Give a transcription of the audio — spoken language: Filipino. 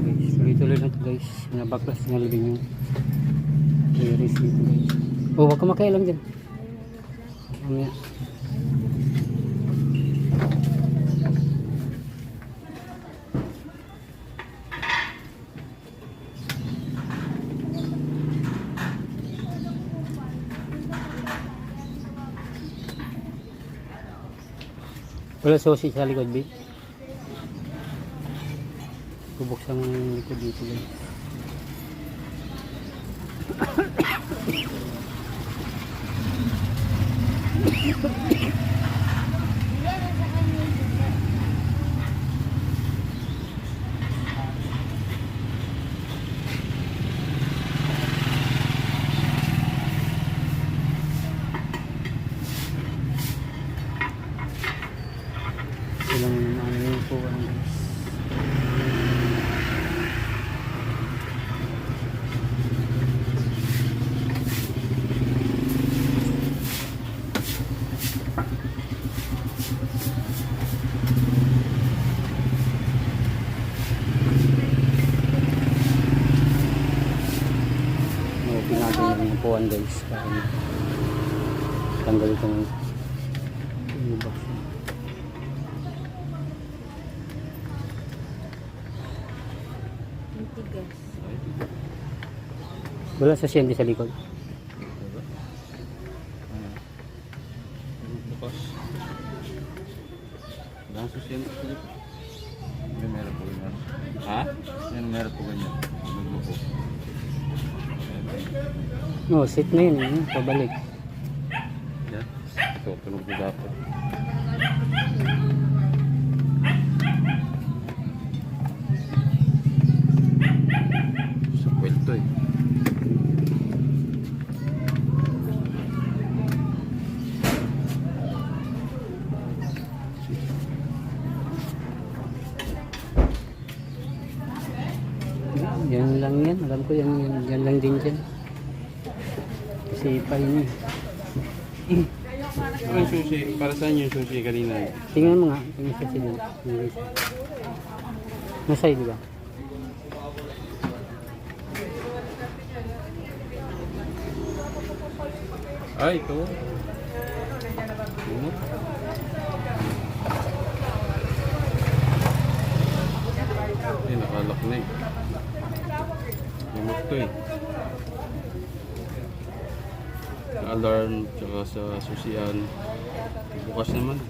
guys. Tuloy-tuloy lang to guys. Nabaklas nga libing yung iris dito guys. Oh, wag ka makialam dyan. Mamaya. Wala susi sa likod, B. Bubuksan mo yung likod dito, guys. Ilang ano yung po, guys. Pinagin yung upuan guys para tanggal itong box. Wala sa siyente sa likod. Bukas. Wala sa siyente sa likod. May meron po ganyan. Ha? Yan meron po ganyan. Nagbuko. No, sit na yun. Pabalik. Yan. Ito, tunog na dapat. Sa kwento eh. Yan lang yan. Alam ko yan lang din dyan. Kasi ipay niya. Ano yung sushi? Para saan yung sushi kanina? Tingnan mo nga. Tingnan sa sila. Nasa'y diba? Ay, ito. Ano? Ay, nakalak na eh. Lumot to eh. Alarm, tsaka sa susian. Bukas naman.